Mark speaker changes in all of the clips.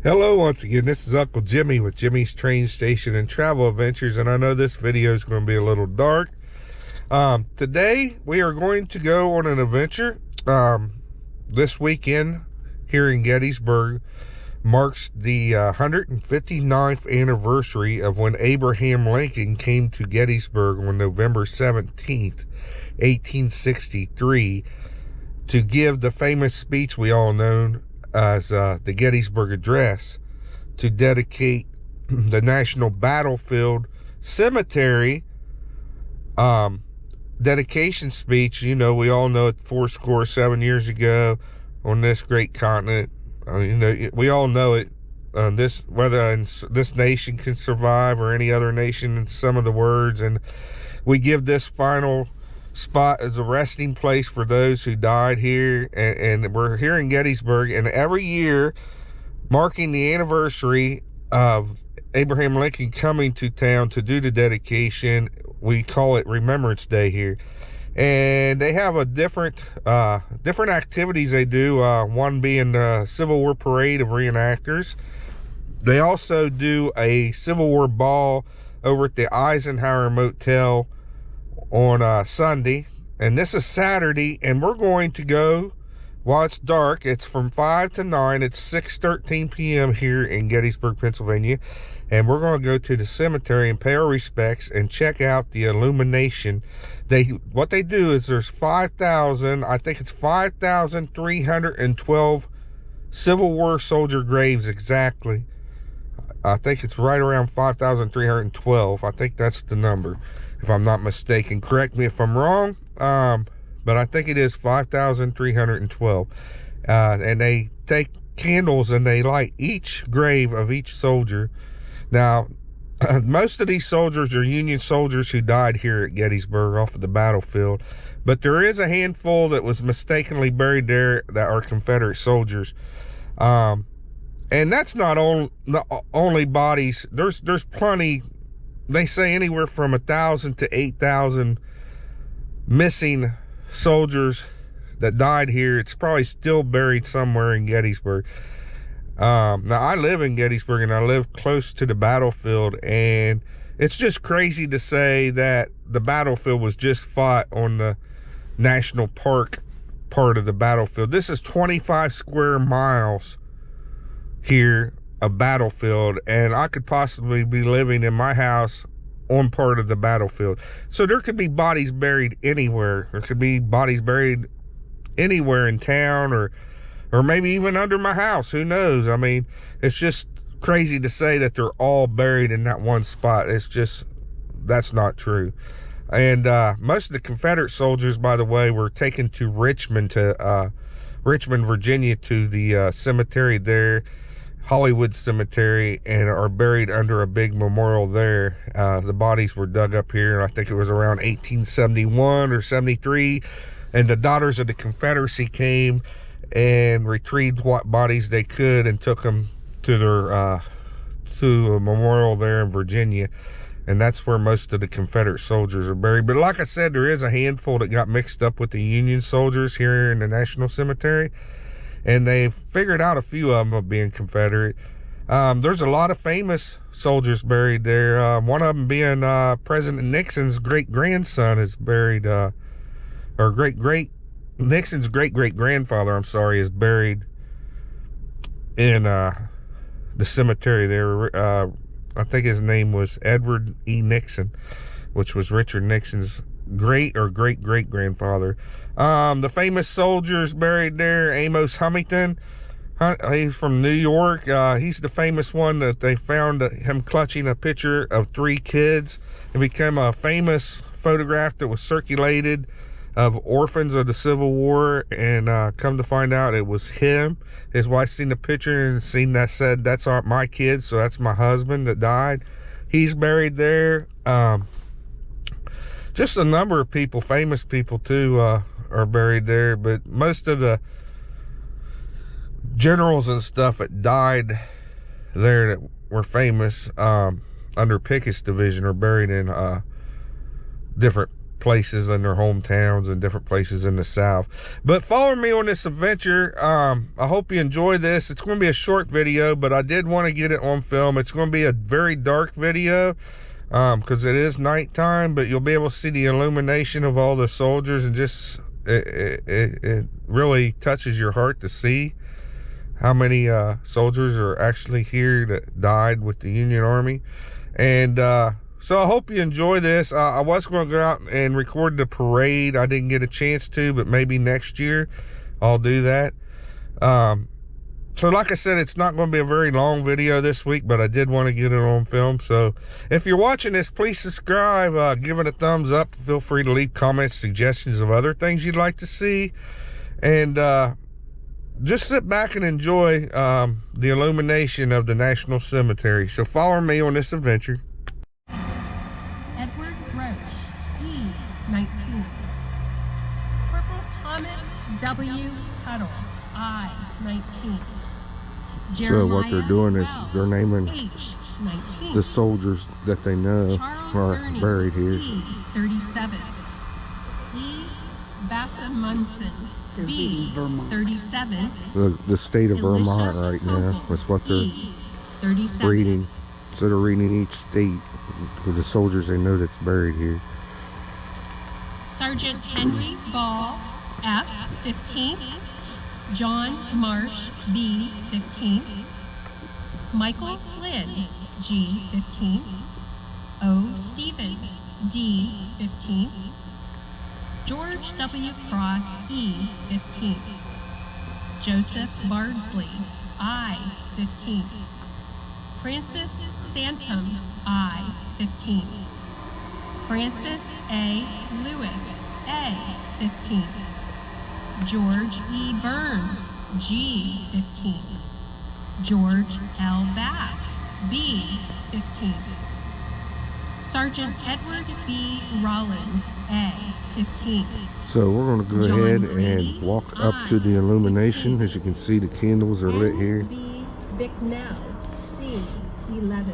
Speaker 1: Hello once again, this is Uncle Jimmy with Jimmy's Train Station and Travel Adventures, and I know this video is going to be a little dark. Today we are going to go on an adventure. This weekend here in Gettysburg marks the 159th anniversary of when Abraham Lincoln came to Gettysburg on November 17th, 1863 to give the famous speech we all know as the Gettysburg Address, to dedicate the National Battlefield Cemetery dedication speech. You know, we all know it 7 years ago on this great continent. You know, we all know it. Whether this nation can survive or any other nation, some of the words, and we give this final spot as a resting place for those who died here, and we're here in Gettysburg, and every year marking the anniversary of Abraham Lincoln coming to town to do the dedication, we call it Remembrance Day here. And they have a different activities they do, one being the Civil War parade of reenactors. They also do a Civil War ball over at the Eisenhower Motel on Sunday, and this is Saturday, and we're going to go while it's dark. It's from 5 to 9. It's 6:13 p.m. here in Gettysburg, Pennsylvania, and we're going to go to the cemetery and pay our respects and check out the Illumination. What they do is there's 5,312 Civil War soldier graves exactly. I think it's right around 5,312. I think that's the number, if I'm not mistaken. Correct me if I'm wrong, but I think it is 5,312. And they take candles and they light each grave of each soldier. Now, most of these soldiers are Union soldiers who died here at Gettysburg off of the battlefield, but there is a handful that was mistakenly buried there that are Confederate soldiers. And that's not the only bodies. There's plenty. They say anywhere from 1,000 to 8,000 missing soldiers that died here. It's probably still buried somewhere in Gettysburg. Now, I live in Gettysburg, and I live close to the battlefield, and it's just crazy to say that the battlefield was just fought on the national park part of the battlefield. This is 25 square miles here, a battlefield, and I could possibly be living in my house on part of the battlefield. So there could be bodies buried anywhere. There could be bodies buried anywhere in town, or maybe even under my house. Who knows? I mean, it's just crazy to say that they're all buried in that one spot. It's just, that's not true. And most of the Confederate soldiers, by the way, were taken to Richmond, Virginia, to the cemetery there, Hollywood Cemetery, and are buried under a big memorial there. The bodies were dug up here, and I think it was around 1871 or 73, and the Daughters of the Confederacy came and retrieved what bodies they could and took them to their to a memorial there in Virginia, and that's where most of the Confederate soldiers are buried. But like I said, there is a handful that got mixed up with the Union soldiers here in the National Cemetery, and they figured out a few of them of being Confederate. There's a lot of famous soldiers buried there. One of them being President Nixon's great-grandson is buried, Nixon's great-great-grandfather, I'm sorry, is buried in the cemetery there. I think his name was Edward E. Nixon, which was Richard Nixon's great-great-grandfather. The famous soldiers buried there, Amos Huntington. He's from New York. He's the famous one that they found him clutching a picture of 3 kids. It became a famous photograph that was circulated of orphans of the Civil War, and come to find out it was him. His wife seen the picture and seen that, said, "That's aren't my kids, so that's my husband that died." He's buried there. Just a number of people, famous people too, are buried there, but most of the generals and stuff that died there that were famous under Pickett's division are buried in different places in their hometowns and different places in the South. But follow me on this adventure. I hope you enjoy this. It's going to be a short video, but I did want to get it on film. It's going to be a very dark video because it is nighttime, but you'll be able to see the illumination of all the soldiers, and just it really touches your heart to see how many soldiers are actually here that died with the Union Army. And so I hope you enjoy this. I was going to go out and record the parade. I didn't get a chance to, but maybe next year I'll do that. So like I said, it's not going to be a very long video this week, but I did want to get it on film. So if you're watching this, please subscribe, give it a thumbs up. Feel free to leave comments, suggestions of other things you'd like to see. And just sit back and enjoy the illumination of the National Cemetery. So follow me on this adventure.
Speaker 2: Edward Roche, E19. Corporal Thomas W. Tuttle, I-19.
Speaker 1: So what they're doing is they're naming
Speaker 2: H-19.
Speaker 1: the soldiers that they know are buried here.
Speaker 2: E-37. E. Bassamunson, B-37.
Speaker 1: The state of Vermont right now. That's what they're reading. So they're reading each state with the soldiers they know that's buried here.
Speaker 2: Sergeant Henry Ball, F-15. John Marsh, B-15. Michael Flynn, G-15. O. Stevens, D-15. George W. Cross, E-15. Joseph Bardsley, I-15. Francis Santum, I-15. Francis A. Lewis, A-15. George E. Burns, G-15. George L. Bass, B-15. Sergeant Edward B. Rollins, A-15.
Speaker 1: So we're going to go ahead and walk up to the illumination. As you can see, the candles are lit here.
Speaker 2: B. Bicknell, C-11.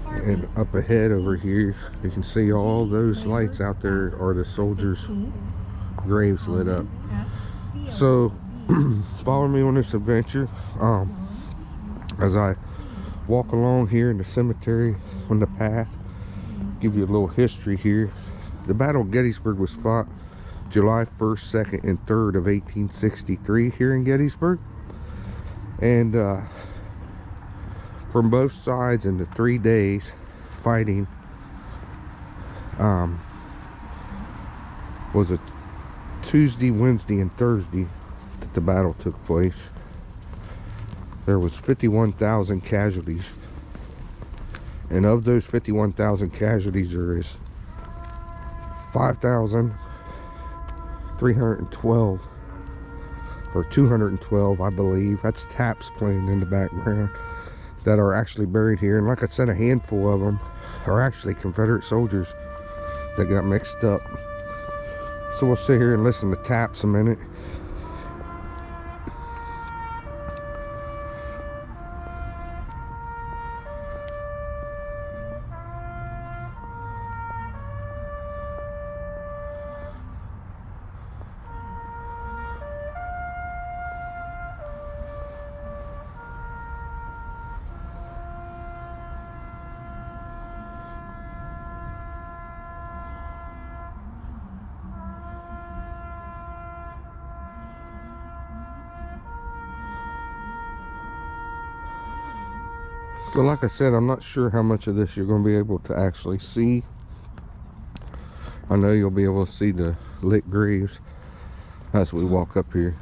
Speaker 1: And up ahead over here, you can see all those lights out there are the soldiers' graves lit up. So follow me on this adventure as I walk along here in the cemetery on the path. Give you a little history here. The Battle of Gettysburg was fought July 1st, 2nd, and 3rd of 1863 here in Gettysburg. And from both sides in the 3 days fighting was a Tuesday, Wednesday, and Thursday that the battle took place. There was 51,000 casualties, and of those 51,000 casualties, there is 5,312 or 212, I believe. That's taps playing in the background, that are actually buried here. And like I said, a handful of them are actually Confederate soldiers that got mixed up. So we'll sit here and listen to taps a minute. So like I said, I'm not sure how much of this you're going to be able to actually see. I know you'll be able to see the lit graves as we walk up here.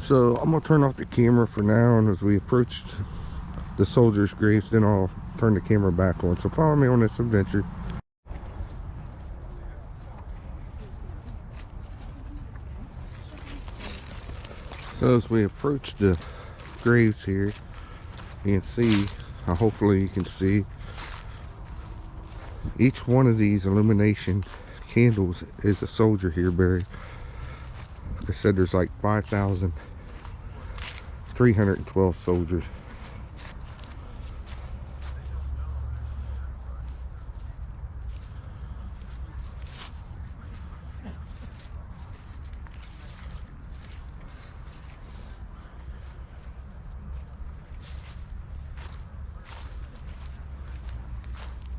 Speaker 1: So I'm going to turn off the camera for now, and as we approach the soldiers' graves, then I'll turn the camera back on. So follow me on this adventure. So as we approach the graves here, you can see, hopefully you can see, each one of these illumination candles is a soldier here buried. Like I said, there's like 5,312 soldiers.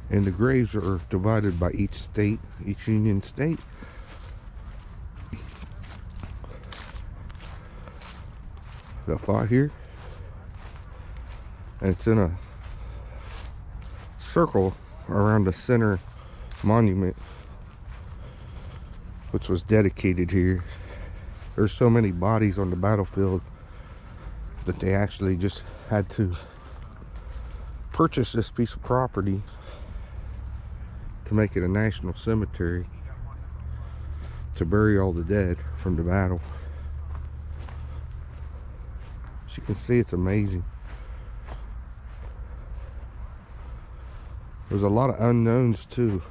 Speaker 1: And the graves are divided by each state, each Union state. That fought here. And it's in a circle around the center monument, which was dedicated here. There's so many bodies on the battlefield that they actually just had to purchase this piece of property to make it a national cemetery to bury all the dead from the battle. As you can see, it's amazing. There's a lot of unknowns too.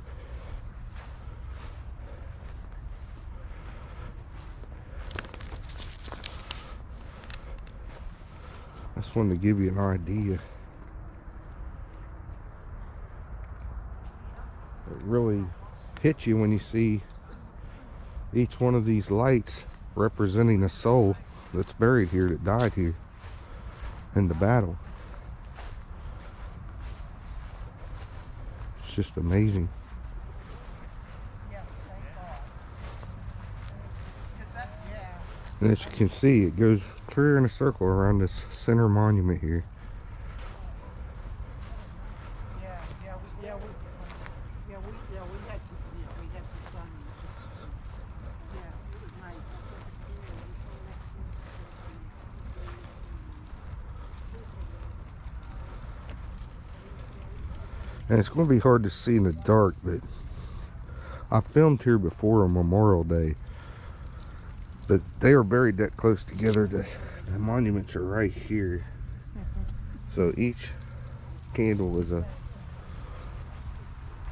Speaker 1: I just wanted to give you an idea. It really hits you when you see each one of these lights representing a soul that's buried here, that died here in the battle. It's just amazing.
Speaker 3: Yes, thank God. 'Cause that, yeah.
Speaker 1: And as you can see, it goes clear in a circle around this center monument here.
Speaker 3: We had some sun. Yeah, it was nice.
Speaker 1: And it's going to be hard to see in the dark, but I filmed here before on Memorial Day. But they are buried that close together. The monuments are right here. So each candle is a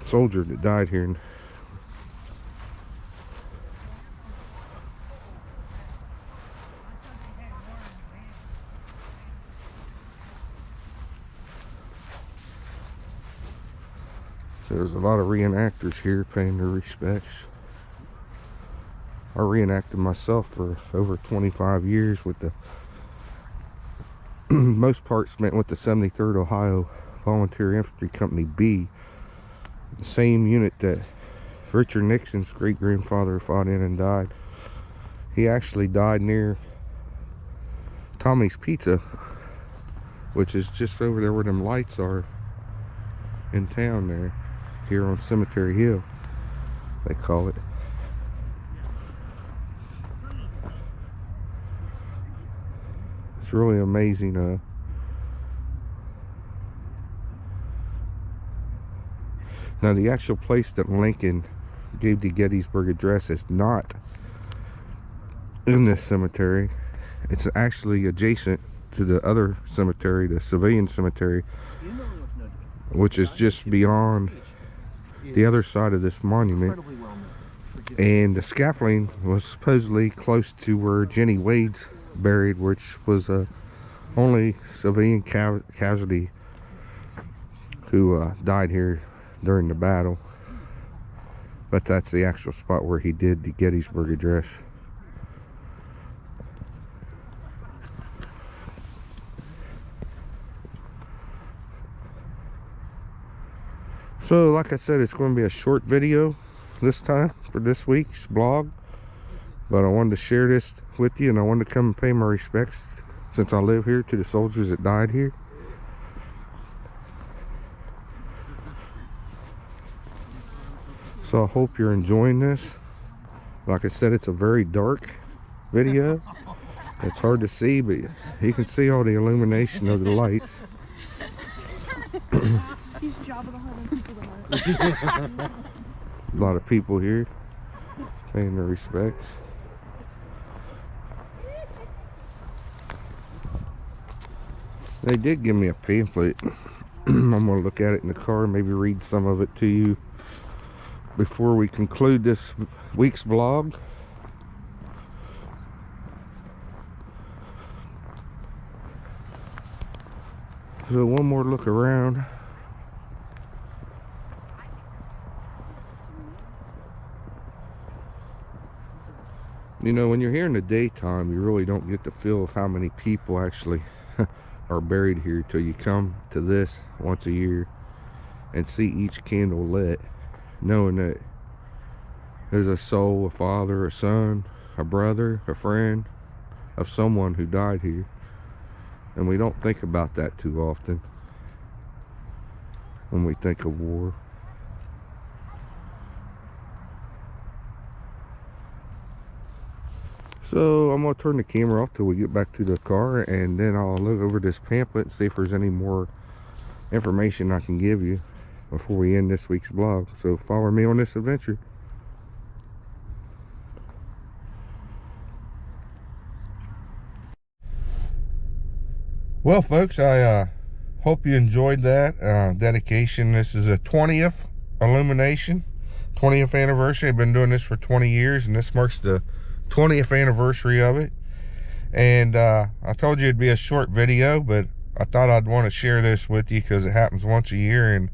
Speaker 1: soldier that died here. So there's a lot of reenactors here paying their respects. I reenacted myself for over 25 years with the most part spent with the 73rd Ohio Volunteer Infantry Company B, the same unit that Richard Nixon's great-grandfather fought in and died. He actually died near Tommy's Pizza, which is just over there where them lights are in town there, here on Cemetery Hill, they call it. It's really amazing. Now the actual place that Lincoln gave the Gettysburg Address is not in this cemetery. It's actually adjacent to the other cemetery, the civilian cemetery, which is just beyond the other side of this monument. And the scaffolding was supposedly close to where Jenny Wade's buried, which was only civilian casualty who died here during the battle. But that's the actual spot where he did the Gettysburg Address. So like I said, it's going to be a short video this time for this week's vlog, but I wanted to share this with you, and I wanted to come and pay my respects, since I live here, to the soldiers that died here. So I hope you're enjoying this. Like I said, it's a very dark video. It's hard to see, but you can see all the illumination of the lights.
Speaker 4: He's Jabba the Hutt and people the Hutt.
Speaker 1: A lot of people here paying their respects. They did give me a pamphlet. I'm going to look at it in the car, maybe read some of it to you before we conclude this week's vlog. So one more look around. You know, when you're here in the daytime, you really don't get the feel of how many people actually are buried here till you come to this once a year and see each candle lit, knowing that there's a soul, a father, a son, a brother, a friend of someone who died here. And we don't think about that too often when we think of war. So I'm going to turn the camera off till we get back to the car, and then I'll look over this pamphlet and see if there's any more information I can give you before we end this week's vlog. So follow me on this adventure. Well, folks, I hope you enjoyed that dedication. This is a 20th Illumination, 20th anniversary. I've been doing this for 20 years, and this marks the 20th anniversary of it. And I told you it'd be a short video, but I thought I'd want to share this with you because it happens once a year, and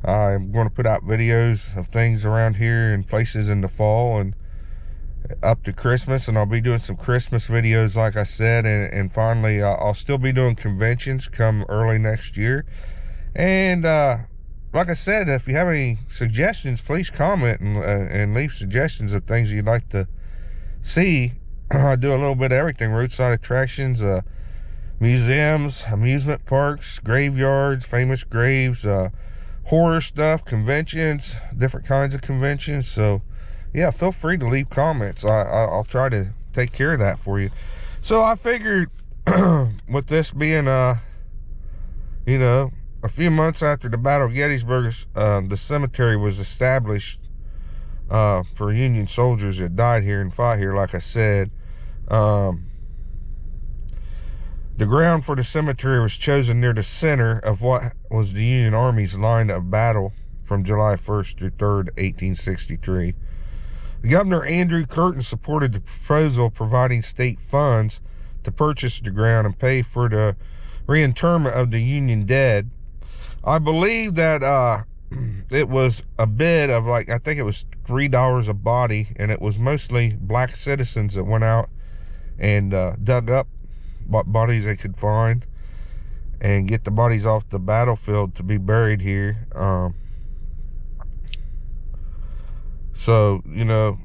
Speaker 1: I'm going to put out videos of things around here and places in the fall and up to Christmas, and I'll be doing some Christmas videos like I said, and finally I'll still be doing conventions come early next year. And like I said, if you have any suggestions, please comment and leave suggestions of things you'd like to see. I do a little bit of everything: roadside attractions, museums, amusement parks, graveyards, famous graves, horror stuff, conventions, different kinds of conventions. So yeah, feel free to leave comments. I'll try to take care of that for you. So I figured with this being you know, a few months after the Battle of Gettysburg, the cemetery was established for Union soldiers that died here and fought here, like I said. The ground for the cemetery was chosen near the center of what was the Union Army's line of battle from July 1st through 3rd, 1863. Governor Andrew Curtin supported the proposal, providing state funds to purchase the ground and pay for the reinterment of the Union dead. I believe that it was a bid of, like, I think it was $3 a body, and it was mostly black citizens that went out and dug up what bodies they could find and get the bodies off the battlefield to be buried here. So, you know,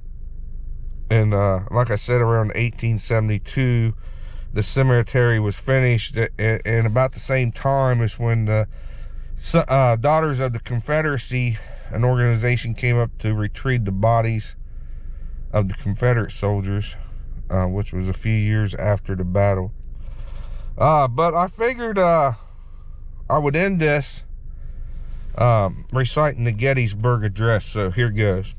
Speaker 1: and like I said, around 1872, the cemetery was finished, and about the same time as when the Daughters of the Confederacy, an organization, came up to retrieve the bodies of the Confederate soldiers, which was a few years after the battle. But I figured I would end this reciting the Gettysburg Address. So here goes.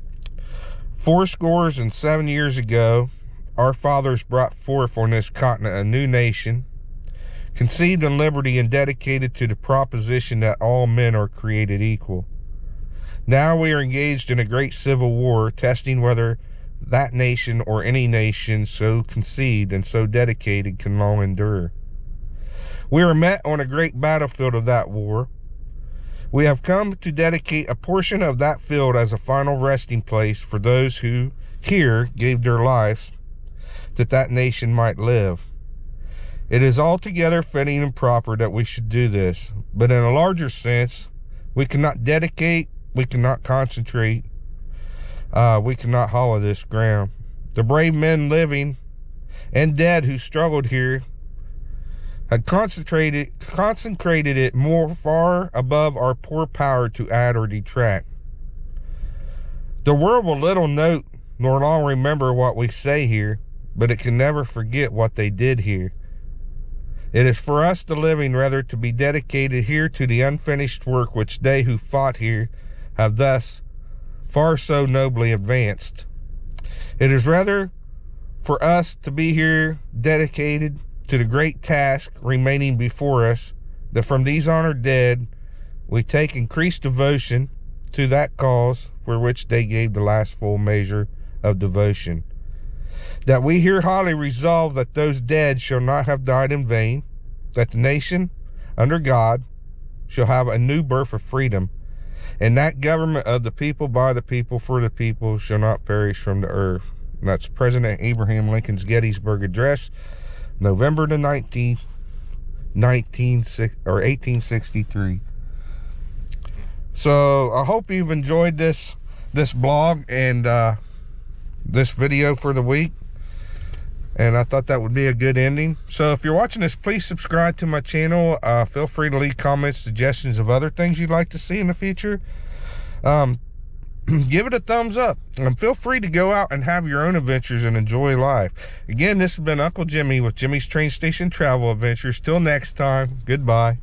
Speaker 1: fourscore years ago, our fathers brought forth on this continent a new nation, conceived in liberty and dedicated to the proposition that all men are created equal. Now we are engaged in a great civil war, testing whether that nation or any nation so conceived and so dedicated can long endure. We are met on a great battlefield of that war. We have come to dedicate a portion of that field as a final resting place for those who here gave their lives that that nation might live. It is altogether fitting and proper that we should do this, but in a larger sense, we cannot dedicate, we cannot concentrate, we cannot hollow this ground. The brave men living and dead who struggled here had consecrated it more far above our poor power to add or detract. The world will little note nor long remember what we say here, but it can never forget what they did here. It is for us, the living, rather to be dedicated here to the unfinished work which they who fought here have thus far so nobly advanced. It is rather for us to be here dedicated to the great task remaining before us, that from these honored dead we take increased devotion to that cause for which they gave the last full measure of devotion. That we here highly resolve that those dead shall not have died in vain, that the nation under God shall have a new birth of freedom, and that government of the people, by the people, for the people shall not perish from the earth. And that's President Abraham Lincoln's Gettysburg Address, November the 19th, 1863. So I hope you've enjoyed this blog and this video for the week. And I thought that would be a good ending. So if you're watching this, please subscribe to my channel. Feel free to leave comments, suggestions of other things you'd like to see in the future. Give it a thumbs up. And feel free to go out and have your own adventures and enjoy life. Again, this has been Uncle Jimmy with Jimmy's Train Station Travel Adventures. Till next time, goodbye.